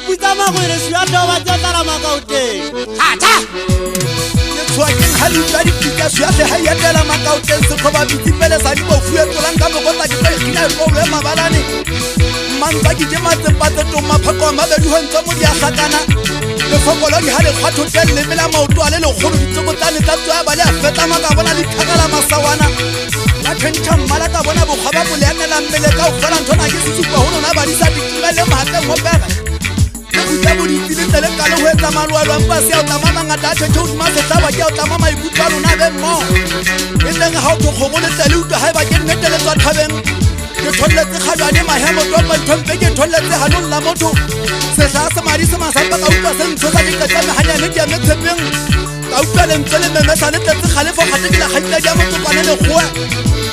puputsa magwere seatla ba tsatsala makauteng hata le tshwakeng ha le tswa dipitsa seatle ha yatela makauteng sekgoba bitsipele sa di bofuwe tsolang ka bokota ke tla ikina go le mabalane mantsa ke matsepa tse maphako a mabedi ho ntse mo dia sakana le fokolo di ha le kgwatho telle mela maoto a le legolo ditsokotsane tsa tswa ba le a fetsa maka bona le thakala masawana la tshentsa mmala ka bona bogaba boleanela mmele ka o fela ntona ke sesupa ho lona ba di sa ditumele mahateng ho pega le butla bo ditile le ka le ho etsa malwalo empa se o tama mangata a tshentse hodima setlaba ke o tama maikutlo a lona be mmo e teng ha o tlogo le tele utlwa ha ba ke nnete le tswa thabeng ke tholletse kgajane mahemo topa nthompe ke tholletse hanong la motho sehla se madi se masapa ka utlwa se ntsho sa diketame hanyane ke ame tshepeng ka utlwa lentswe le memesa le tletse kgalefo kgate ke la kgaitla di a motsopane lekgowa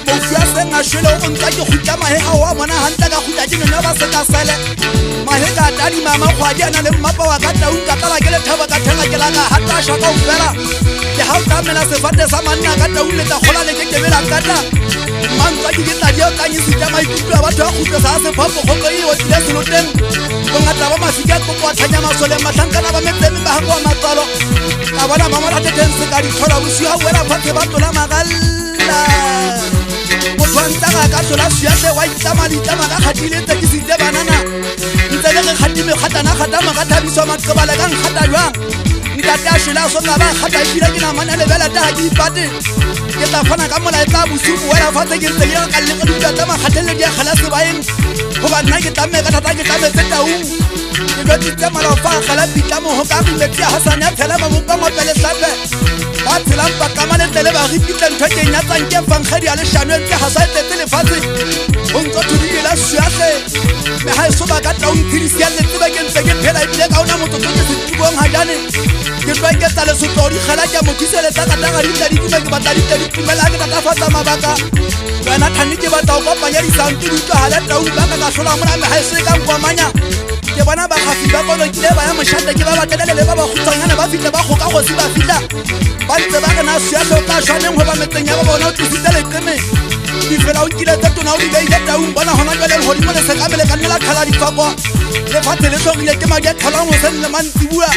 mofu a seng a shwele o ntsa ke kgutla mahe a o a bona hantle ka kgutla ke none ba sekasele mahe ka tadima makgwadi a na le mmapa wa ka taung ka tala ke lethaba ka thenga ke la ka hatasha ka ofela ke ha o tamela sefate sa manna ka taung le tla kgola le ke kebela kata mantsa ke tla di o kanyisitse maikutlo a batho a kgutlo sa sefapo kgotlo e otile seloteng bongata ba mafika a kopo a thanya masoleng mahlankana ba metseme ba hako wa matsalo ka bona mamola teteng se ka dithola bosio a wela fatshe ba tola magalla motho a ntsa ga ka tlola seatle wa itlama ditlama ka kgatile tekisitse banana ntse le re kgatime kgatana kgatama ka thabiswa maqebale ka nkgata jwang ntate a shwele a soka ba kgata ebile ke namane lebelete ga ke ipate ke tla fana ka molaetsa bosigo wela fatshe ke ntse ke ka leka dutla tsa makgateledi a kgala sebaeng goba nna ke tlamme ka thata ke tlametse taung ke jwetsitse malaofa a kgala pitlamo go ka rimetsi a hasane a tshela mamopa ngopele tlape ba tshelang pakamalentle ba ripitle ntho ke nyatsang ke fankgedi a leshano entse hasa e tletse lefatshe go ntso thudikela seatle me ha e soba ka taung phedisi ya letsebe ke ntse ke phela ebile ka ona motsotso ke setibong hajane ke tloa ke tsa lesotlo di kgela ke mothiseletsa ka taga ditla ditime ke batla ditla ditumela ke tatafatsa mabaka wena thane ke batla go kopanya disantu di utlwagale taung ba ka ka hlola mona me ha e se ka nkwamanya ke bona bagafi ba kolokile ba ya mošate ke ba batelele ba ba kgutsanyana ba fitlha ba kgoka gosi ba fitlha ba ntse ba rena seatle o ka šwaneng go ba metseng ya ba bona o tlisitse leqeme di fela o nkile tse tona o di beile taung bona gona jale legodimo le sekamele ka nnela tlhala difakwa lefatshe le tlhogile ke madi a tlhalangwe sentle mantibua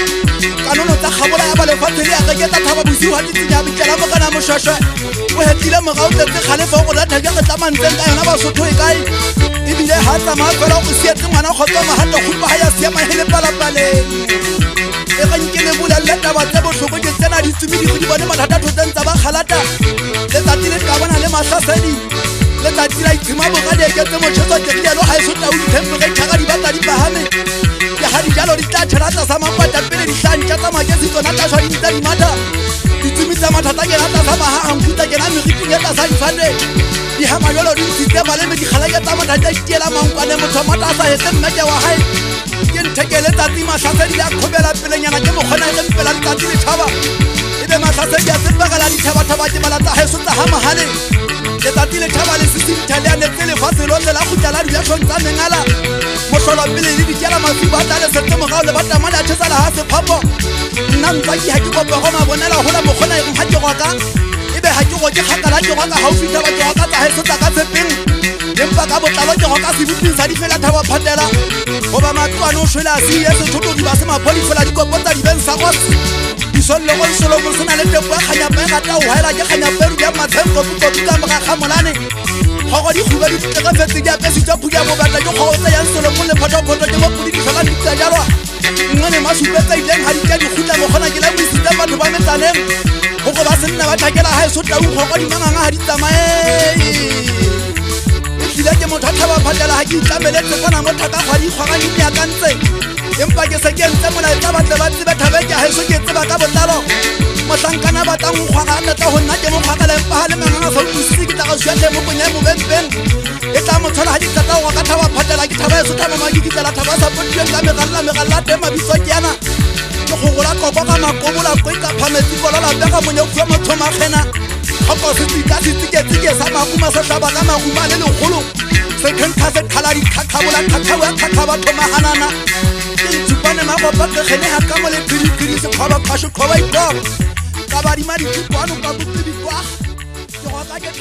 kanono tsa kgabola ya ba lefatshe le yaka ke tla thaba bosigo ga ditsenya bitlela mo kana mošwešwe o hetile mogao tletse kgalefa go data ke re tlamantseng ka yona basotho e kae ebile ha tsamaya fela o sietse ngwana kgotsa mahato kgutlo ga ya siamahele palapaleng e ganke le bolelle taba tse botlhoko ke tsena ditsumedi go di bone mathata thotseng tsa ba kgalata letsatsi le ka bona le mahlasedi letsatsi la itshima bogadi eketse motšhetso kekilelo ga e so taung temperature ga di batla di pahame ke ga dijalo di tla tšhelata sa makwata pele ditlhantša tsa makesi tsona tlašwa di ntsa di matha ditsumi tsa mathata ke rata sa mahagamputa ke na meriting e tla sa difate di hama jalo di ntshitse maleme dikgalake tsa mathata ditiela mankwane motho mata a sa hetse mmeke wa gae ke ntheke letsatsi mahlasedi di a kgobela pelenyana ke mokgona e gempela letsatsi lethaba ebe mahlasedi a tsepagela dithabathaba ke balatsa gaeso tsa gamagale letsatsi lethaba le sesintšhaleanetse lefatshe lotlhe la gotla la dilatlhong tsa mengala motlholopele le dikela mafibo a tla le setse mogao le batamane a tshetsala ga sephapo nna ntsaki ga ke kopego mabonela gola mokgona e ga ke goka ebe ga ke go ke kgakala ke goka ga o fitlha ba ke goka tsa gaeso tsa ka tshepeng empa ka botlalo ke goka seboping sa di fela thaba phatela goba matloane o shwele a sie sethotodi ba se maphodi fela dikopo tsa dibeng sa gos disollogo nsolomo se na le tepo ya kganyape gata o haela ke kganyaperu di a matshengkopukopu ka mogaga molane kgogo di kguba ditekafetse di apesitsa phudi ya bobatla ke kgogo tsa yang solomon le photophoto ke mopodi ditlhola ditsa jalwa nngwe masupetsa ileng ga ditla dikgutla mokgona ke la moisitse batho ba metsaneng go go ba senna ba thakela ga e so taung kgogo dimanganga ga di tsamae etlile ke motho a thaba phatela ga ke itlameletse kwana mo thakagwa di ikgwaganye di akantse empa ke se ke ntse molaetsa batle ba tsebe thabe ke gaeso ke tseba ka botlalo mohlankana batlang go kgwaga a tlatla go nna ke mokgwakela empa ga le manganga sa utlwisitse ke tlaga suatlhe mo ponya e mobempeng e tla motshola ga di tlatla go ka thaba phatela ke thaba e so thaba maki kitlela thaba sa potileng ka megalela te mabitso ke yana ke go gola kopo ka makobola ko ka phametsi kolola pega monye kua motho magena goko se tsika se tsiketsike sa makuma sa tlaba ka maguma le legolo se khenka se khala di khakhabola khakhawa khakhawa thomahanana tsupane magopa ke gene ha ka mo le phirikiri se khaba khasho khoba iko ka ba di mari ke kwano ka botse di kwa ke go ka ke